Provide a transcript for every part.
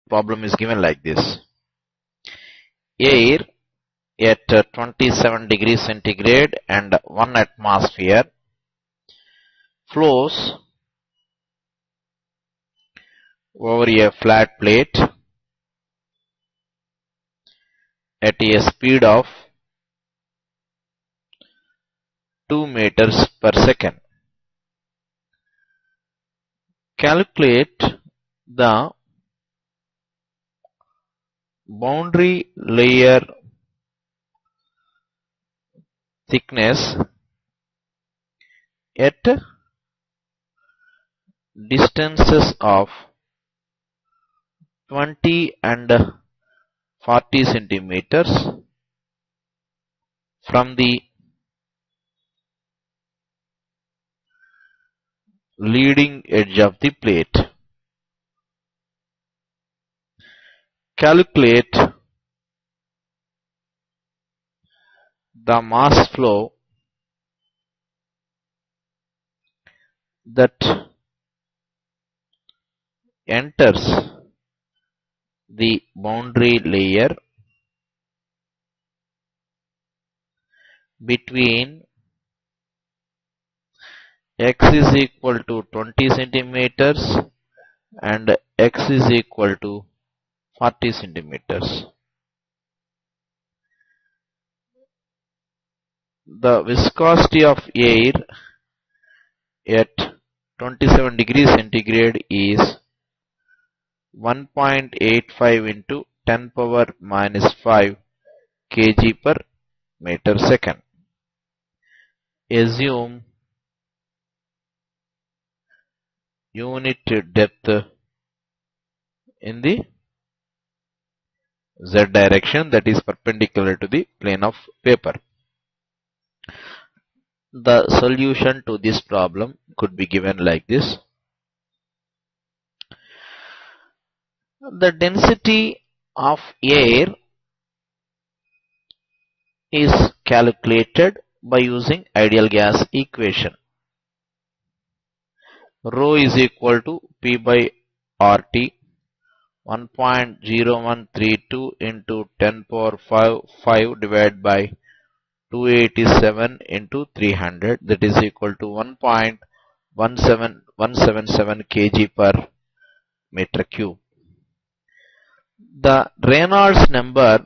problem is given like this. Air at 27 degrees centigrade and 1 atmosphere flows over a flat plate at a speed of 2 meters per second. Calculate the boundary layer thickness at distances of 20 and 40 centimeters from the leading edge of the plate. Calculate the mass flow that enters the boundary layer between x is equal to 20 centimeters and x is equal to 40 centimeters. The viscosity of air at 27 degrees centigrade is 1.85 into 10 power minus 5 kg per meter second. Assume unit depth in the z direction, that is perpendicular to the plane of paper. The solution to this problem could be given like this. The density of air is calculated by using ideal gas equation. Rho is equal to P by RT 1.0132 into 10 power 5 divided by 287 into 300, that is equal to 1.177 kg per meter cube. The Reynolds number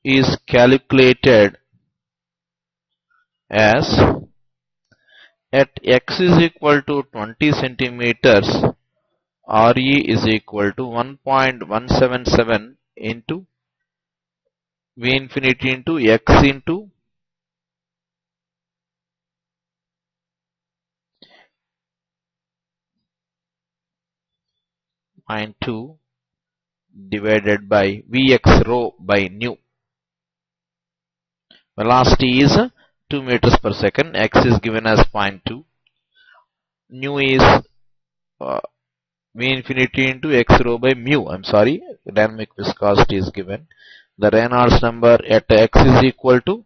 is calculated as at x is equal to 20 centimeters, Re is equal to 1.177 into V infinity into x into 0.2 divided by Vx rho by nu. Velocity is 2 meters per second, x is given as 0.2, nu is V infinity into x rho by mu. Dynamic viscosity is given. The Reynolds number at x is equal to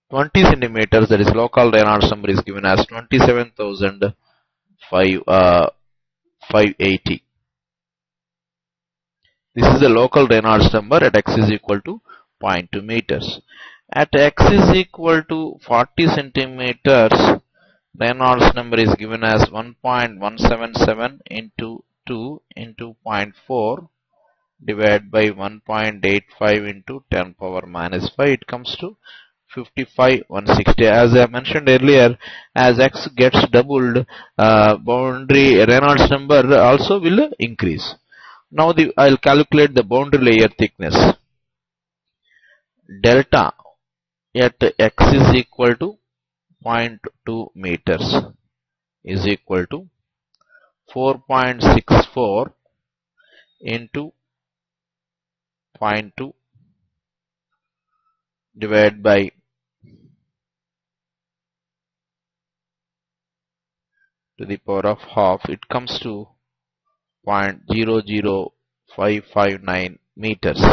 20 centimeters, that is local Reynolds number is given as 27,580. This is the local Reynolds number at x is equal to 0.2 meters. At x is equal to 40 centimeters, Reynolds number is given as 1.177 into 2 into 0.4 divided by 1.85 into 10 power minus 5. It comes to 55,160. As I mentioned earlier, as x gets doubled, boundary Reynolds number also will increase. Now I'll calculate the boundary layer thickness. Delta at x is equal to 0.2 meters is equal to 4.64 into 0.2 divided by 10 to the power of half. It comes to 0.00559 meters.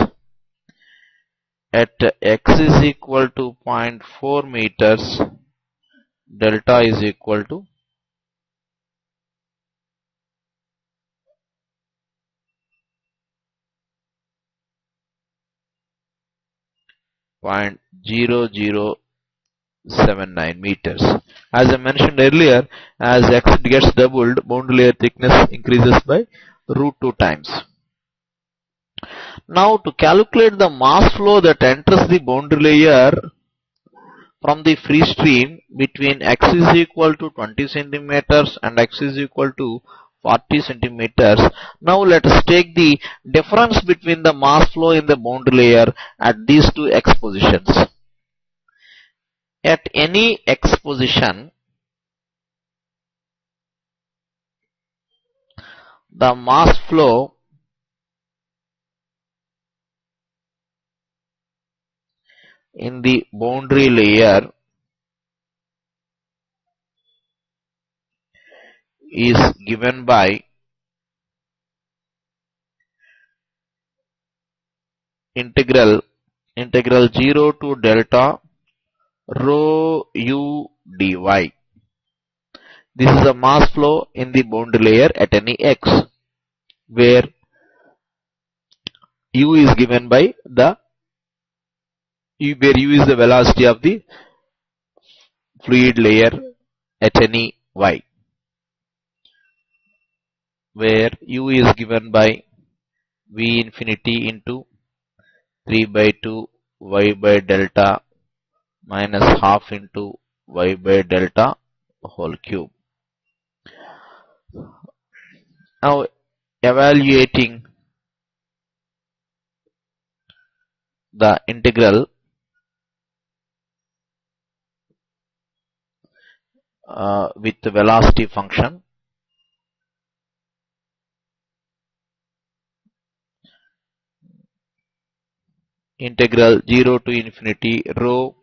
At x is equal to 0.4 meters, delta is equal to 0.0079 meters. As I mentioned earlier, as x gets doubled, boundary layer thickness increases by root 2 times. Now to calculate the mass flow that enters the boundary layer from the free stream between x is equal to 20 centimeters and x is equal to 40 centimeters. Now let us take the difference between the mass flow in the boundary layer at these two x positions. At any x position, the mass flow in the boundary layer is given by integral 0 to delta rho u dy. This is the mass flow in the boundary layer at any x, where u is given by where u is the velocity of the fluid layer at any y, where u is given by v infinity into 3 by 2 y by delta minus half into y by delta whole cube. Now evaluating the integral with the velocity function, integral 0 to infinity rho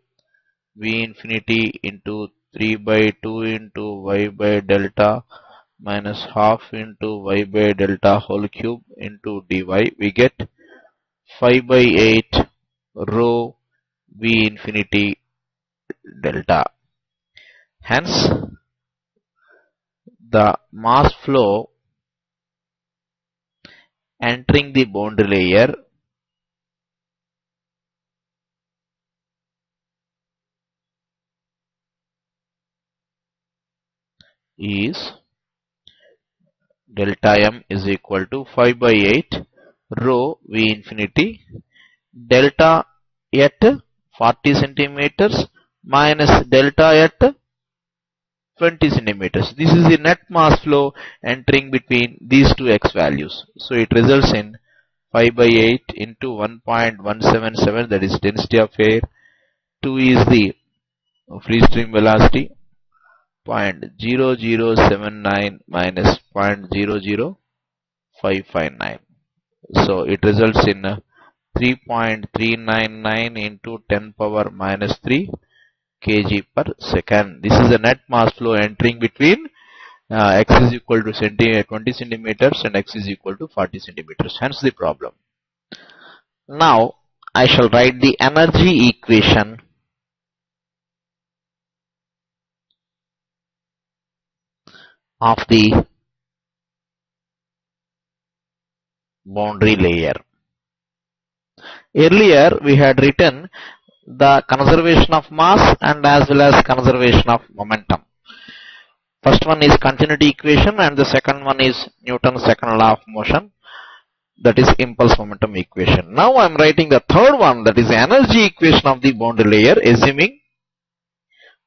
v infinity into 3 by 2 into y by delta minus half into y by delta whole cube into dy, we get 5 by 8 rho v infinity delta. Hence, the mass flow entering the boundary layer is delta m is equal to 5 by 8 rho v infinity delta at 40 centimeters minus delta at 20 centimeters. This is the net mass flow entering between these two x values. So it results in 5 by 8 into 1.177, that is density of air. 2 is the free stream velocity, 0.0079 minus 0.00559. So it results in 3.399 into 10 power minus 3 kg per second. This is the net mass flow entering between x is equal to 20 centimeters and x is equal to 40 centimeters. Hence the problem. Now I shall write the energy equation of the boundary layer. Earlier we had written the conservation of mass and as well as conservation of momentum. First one is continuity equation and the second one is Newton's second law of motion, that is impulse momentum equation. Now I am writing the third one, that is the energy equation of the boundary layer, assuming,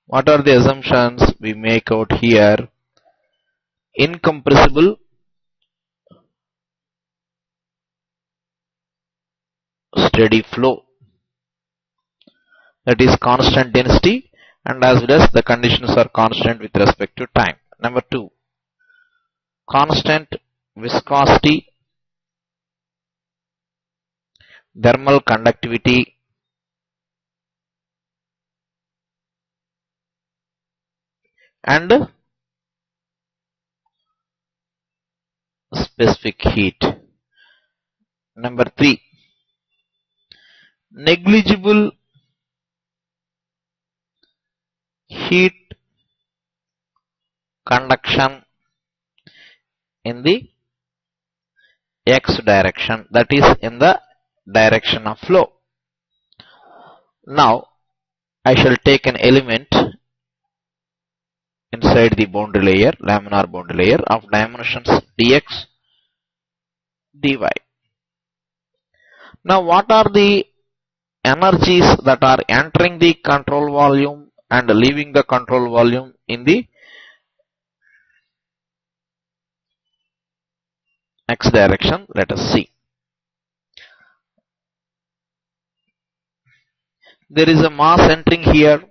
what are the assumptions we make out here? Incompressible steady flow, that is constant density and as well as the conditions are constant with respect to time. Number 2, constant viscosity, thermal conductivity, and specific heat. Number 3, negligible heat conduction in the x direction, that is in the direction of flow. Now I shall take an element inside the boundary layer, laminar boundary layer of dimensions dx dy. Now what are the energies that are entering the control volume and leaving the control volume in the x direction? Let us see. There is a mass entering here,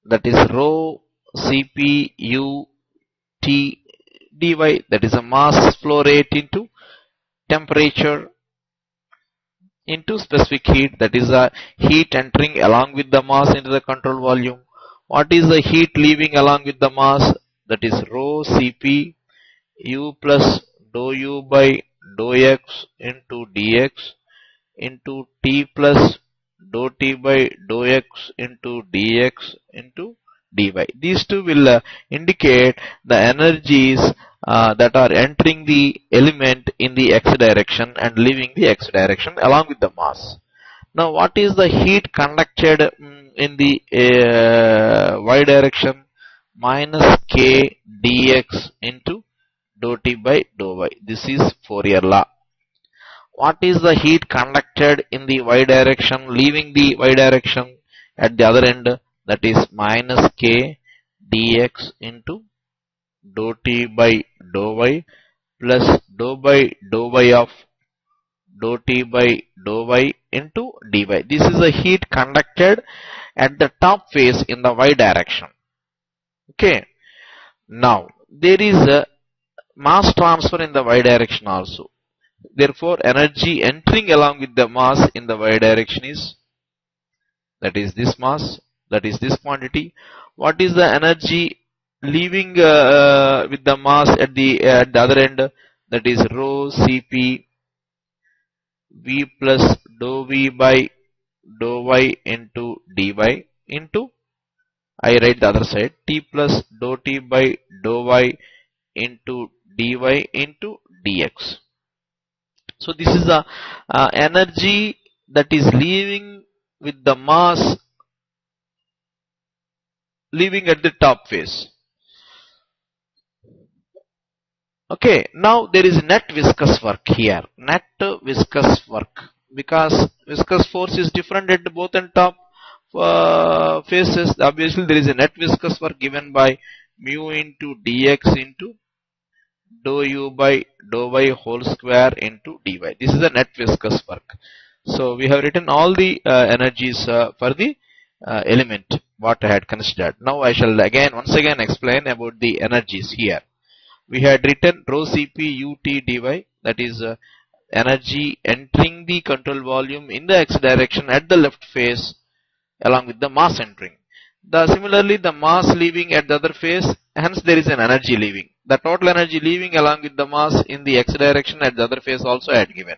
that is rho Cp u T dy, that is a mass flow rate into temperature into specific heat, that is a heat entering along with the mass into the control volume. What is the heat leaving along with the mass? That is rho Cp u plus dou u by dou x into dx into T plus dou T by dou x into dx into dy. These two will indicate the energies that are entering the element in the x direction and leaving the x direction along with the mass. Now what is the heat conducted in the y direction? Minus k dx into dou t by dou y. This is Fourier law. What is the heat conducted in the y direction, leaving the y direction at the other end? That is minus k dx into dou t by dou y plus dou by dou y of dou t by dou y into dy. This is the heat conducted at the top face in the y direction. Okay. Now there is a mass transfer in the y direction also. Therefore, energy entering along with the mass in the y direction is, that is this mass, that is this quantity. What is the energy leaving with the mass at the other end? That is rho Cp v plus dou v by dou y into dy into, I write the other side, t plus dou t by dou y into dy into dx. So this is the energy that is leaving with the mass leaving at the top face. Okay, now there is net viscous work here. Net viscous work, because viscous force is different at both and top faces. Obviously there is a net viscous work given by mu into dx into dou u by dou y whole square into dy. This is the net viscous work. So we have written all the energies for the element what I had considered. Now I shall once again explain about the energies here. We had written rho Cp ut dy, that is energy entering the control volume in the x direction at the left face along with the mass entering. Similarly, the mass leaving at the other face, hence there is an energy leaving. The total energy leaving along with the mass in the x direction at the other face also I had given.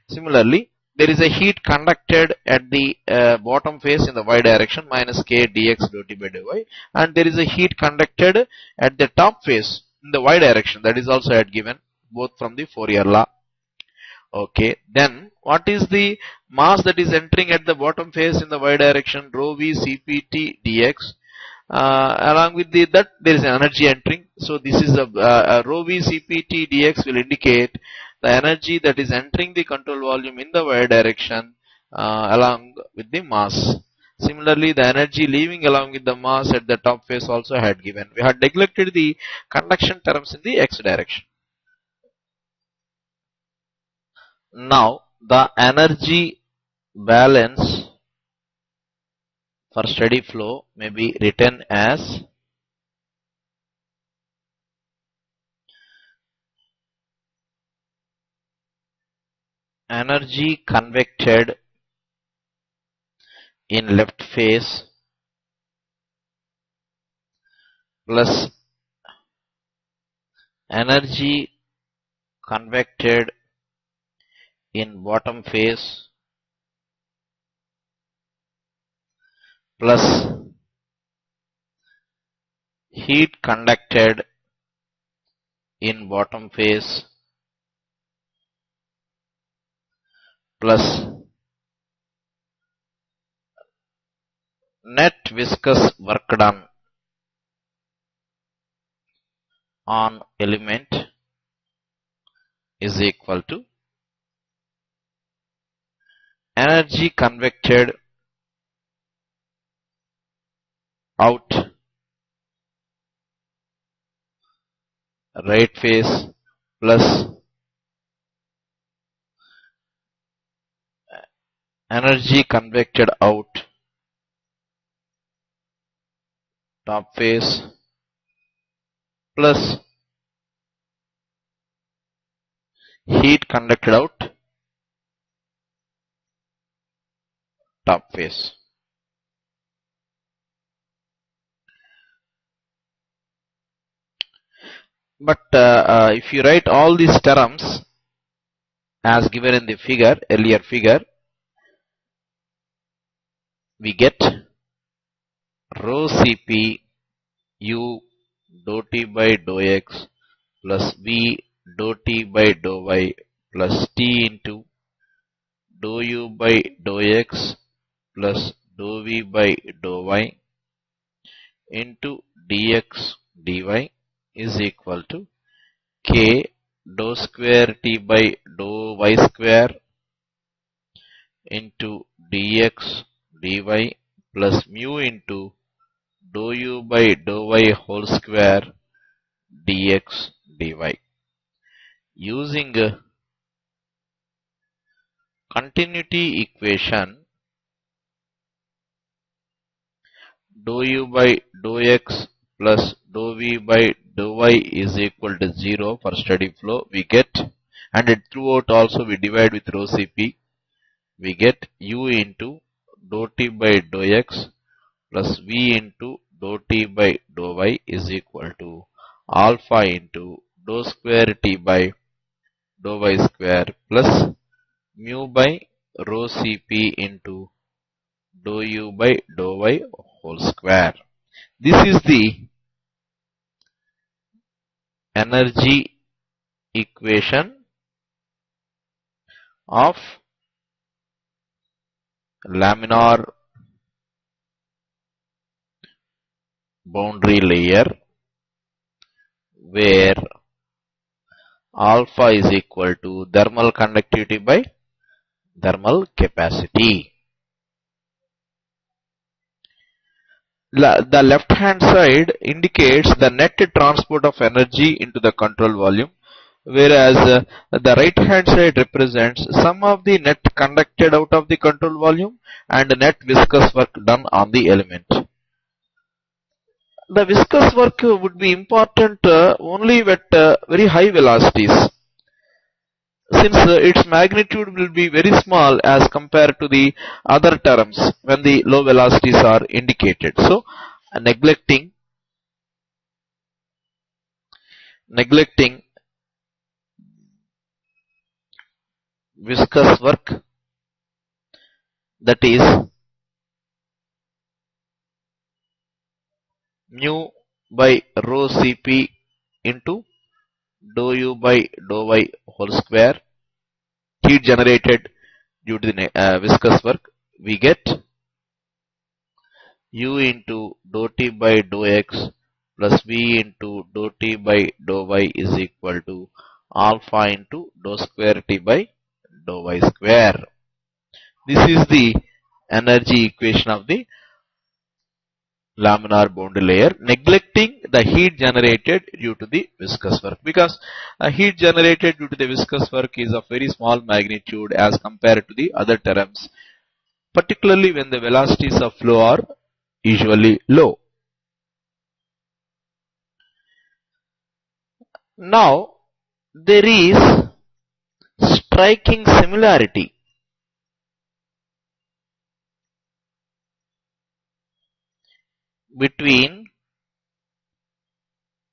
Similarly, there is a heat conducted at the bottom face in the y direction, minus k dx dou t by dou y, and there is a heat conducted at the top face in the y direction, that is also I had given, both from the Fourier law. Okay, then what is the mass that is entering at the bottom face in the y direction? Rho v cpt dx. Along with that there is an energy entering. So this is a rho v cpt dx will indicate the energy that is entering the control volume in the y direction along with the mass. Similarly, the energy leaving along with the mass at the top face also I had given. We had neglected the conduction terms in the x direction. Now the energy balance for steady flow may be written as energy convected in left face plus energy convected in bottom face plus heat conducted in bottom face plus net viscous work done on element is equal to energy convected out right face plus energy convected out top face plus heat conducted out top face. But if you write all these terms as given in the figure, earlier figure, we get rho Cp u dou T by dou x plus V dou T by dou y plus T into dou u by dou x plus dou V by dou y into dx dy is equal to k dou square T by dou y square into dx dy plus mu into dou u by dou y whole square dx dy. Using continuity equation, dou u by dou x plus dou v by dou y is equal to 0 for steady flow we get, and throughout also we divide with rho Cp, we get u into dou T by dou x plus v into dou T by dou y is equal to alpha into dou square T by dou y square plus mu by rho Cp into dou u by dou y whole square. This is the energy equation of laminar boundary layer, where alpha is equal to thermal conductivity by thermal capacity. The left hand side indicates the net transport of energy into the control volume, whereas the right hand side represents sum of the net conducted out of the control volume and net viscous work done on the element. The viscous work would be important only at very high velocities, since its magnitude will be very small as compared to the other terms when the low velocities are indicated. So, neglecting viscous work, that is mu by rho Cp into dou u by dou y whole square, heat generated due to the viscous work, we get u into dou T by dou x plus v into dou T by dou y is equal to alpha into dou square T by dou y square. This is the energy equation of the laminar boundary layer, neglecting the heat generated due to the viscous work, because heat generated due to the viscous work is of very small magnitude as compared to the other terms, particularly when the velocities of flow are usually low. Now, there is striking similarity between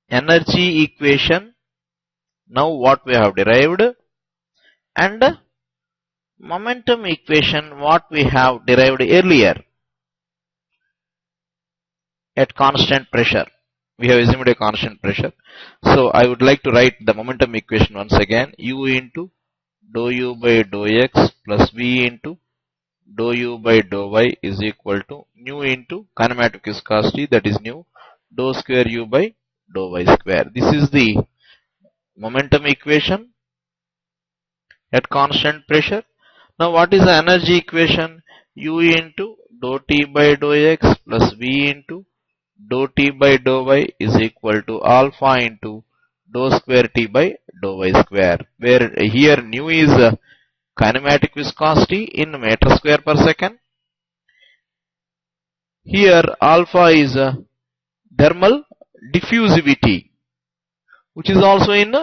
energy equation, now what we have derived, and momentum equation what we have derived earlier at constant pressure. We have assumed a constant pressure. So I would like to write the momentum equation once again. U into dou u by dou x plus v into dou u by dou y is equal to nu into kinematic viscosity, that is nu dou square u by dou y square. This is the momentum equation at constant pressure. Now what is the energy equation? U into dou t by dou x plus v into dou t by dou y is equal to alpha into dou square t by dou y square, where here nu is kinematic viscosity in meter square per second. Here alpha is thermal diffusivity, which is also in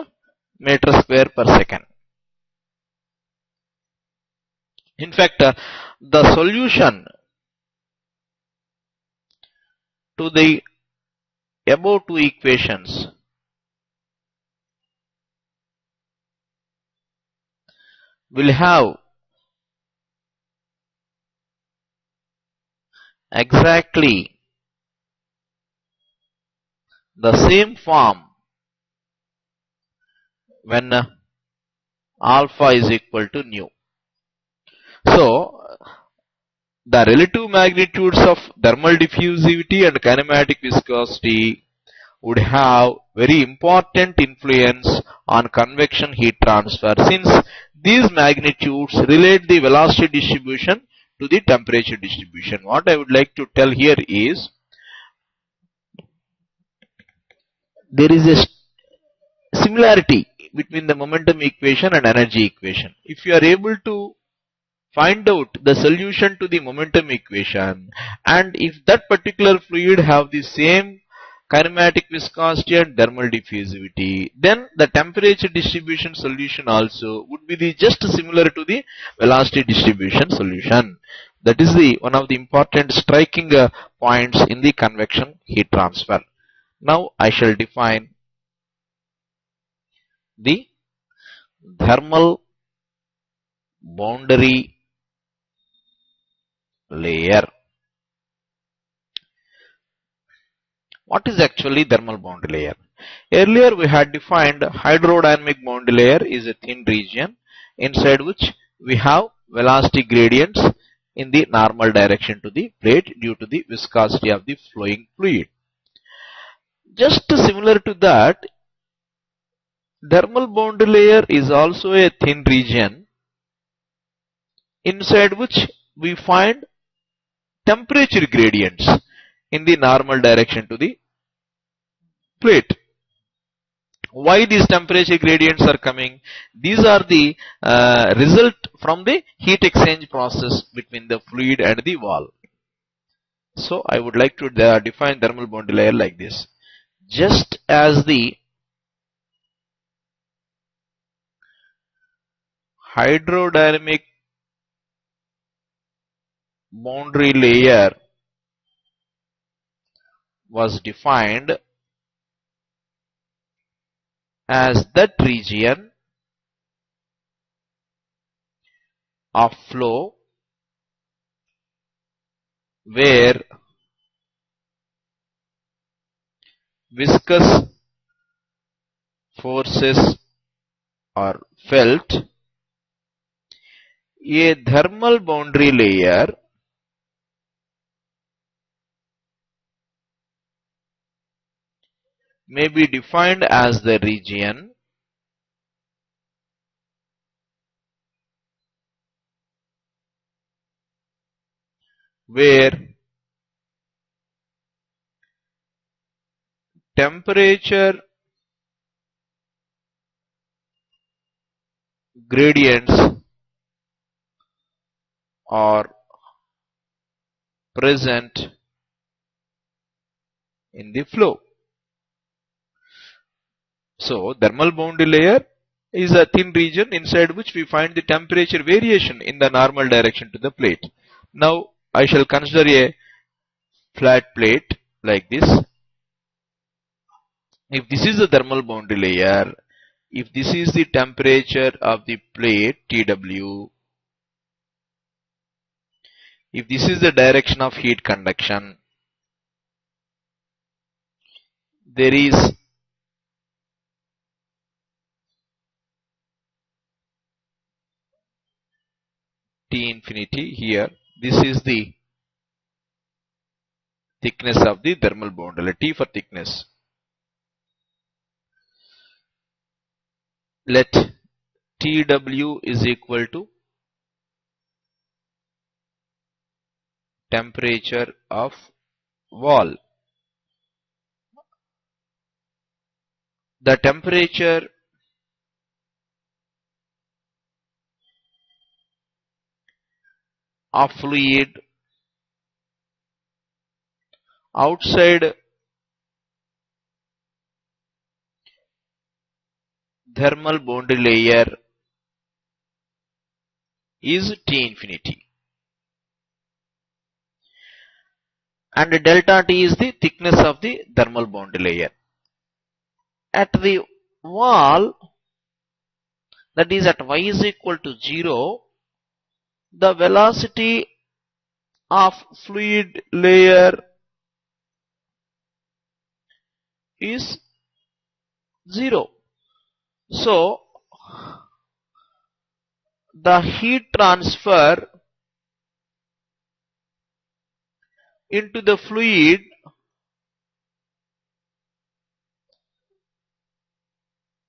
meter square per second. In fact, the solution to the above two equations will have exactly the same form when alpha is equal to nu. So, the relative magnitudes of thermal diffusivity and kinematic viscosity would have very important influence on convection heat transfer, since these magnitudes relate the velocity distribution to the temperature distribution. What I would like to tell here is, there is a similarity between the momentum equation and energy equation. If you are able to find out the solution to the momentum equation, and if that particular fluid have the same kinematic viscosity and thermal diffusivity, then the temperature distribution solution also would be just similar to the velocity distribution solution. That is the one of the important striking points in the convection heat transfer. Now I shall define the thermal boundary layer. What is actually thermal boundary layer? Earlier we had defined hydrodynamic boundary layer is a thin region inside which we have velocity gradients in the normal direction to the plate due to the viscosity of the flowing fluid. Just similar to that, thermal boundary layer is also a thin region inside which we find temperature gradients in the normal direction to the plate. Why these temperature gradients are coming? These are the result from the heat exchange process between the fluid and the wall. So I would like to define thermal boundary layer like this. Just as the hydrodynamic boundary layer was defined as that region of flow where viscous forces are felt, a thermal boundary layer may be defined as the region where temperature gradients are present in the flow. So, thermal boundary layer is a thin region inside which we find the temperature variation in the normal direction to the plate. Now, I shall consider a flat plate like this. If this is the thermal boundary layer, if this is the temperature of the plate TW, if this is the direction of heat conduction, there is T infinity here. This is the thickness of the thermal boundary, T for thickness. Let TW is equal to temperature of wall. The temperature of fluid outside thermal boundary layer is T infinity, and delta T is the thickness of the thermal boundary layer. At the wall, that is at y is equal to 0, the velocity of fluid layer is 0. So, the heat transfer into the fluid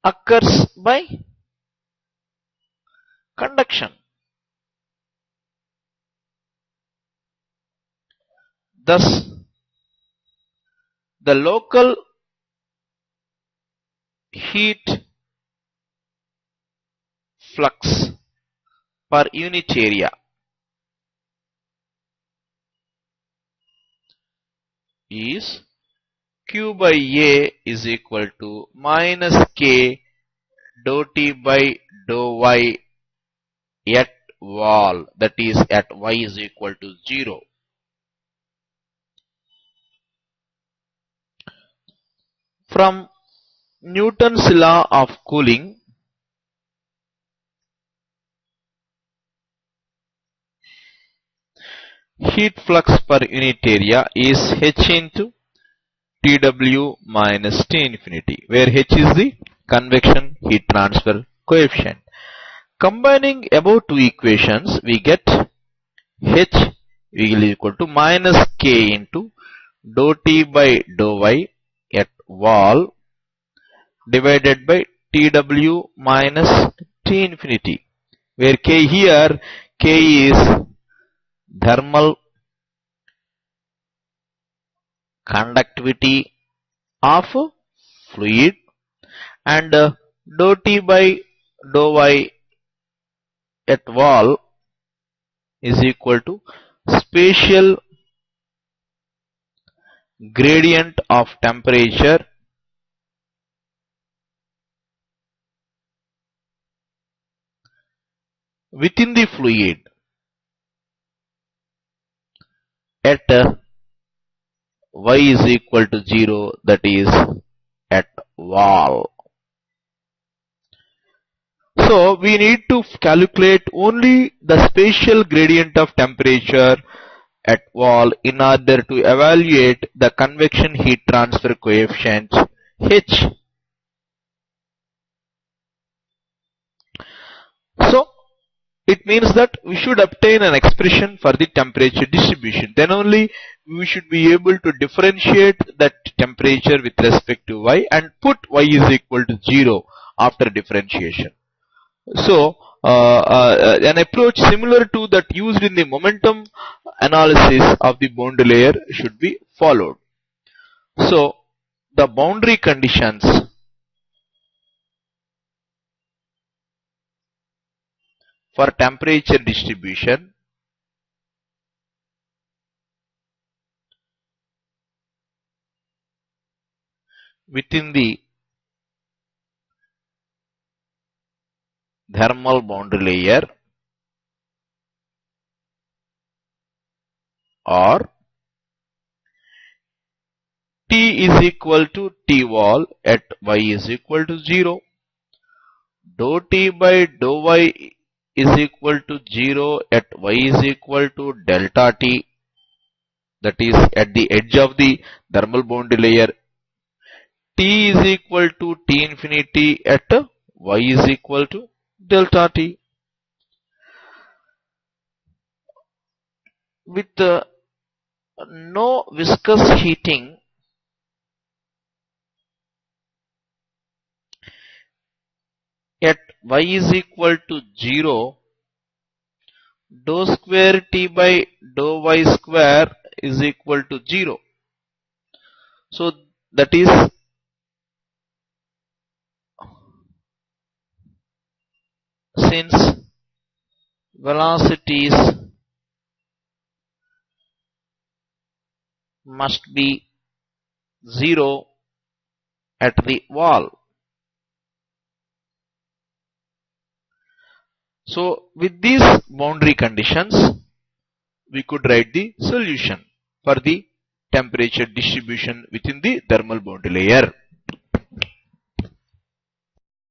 occurs by conduction. Thus, the local heat flux per unit area is Q by A is equal to minus K dou T by dou Y at wall, that is at y is equal to 0. From Newton's law of cooling, heat flux per unit area is H into TW minus T infinity, where H is the convection heat transfer coefficient. Combining above two equations, we get H will equal to minus K into dou T by dou Y at wall divided by TW minus T infinity, where K here, K is thermal conductivity of fluid, and dou T by dou Y at wall is equal to spatial gradient of temperature within the fluid at y is equal to 0, that is at wall. So we need to calculate only the spatial gradient of temperature at wall in order to evaluate the convection heat transfer coefficient H. So it means that we should obtain an expression for the temperature distribution. Then only we should be able to differentiate that temperature with respect to y and put y is equal to 0 after differentiation. So, an approach similar to that used in the momentum analysis of the boundary layer should be followed. So, the boundary conditions for temperature distribution within the thermal boundary layer are T is equal to T wall at y is equal to 0. Dou T by dou y is equal to 0 at y is equal to delta T, that is at the edge of the thermal boundary layer. T is equal to T infinity at y is equal to delta T. with no viscous heating, at y is equal to 0, dou square T by dou y square is equal to 0. So that is, since velocities must be 0 at the wall. So with these boundary conditions, we could write the solution for the temperature distribution within the thermal boundary layer.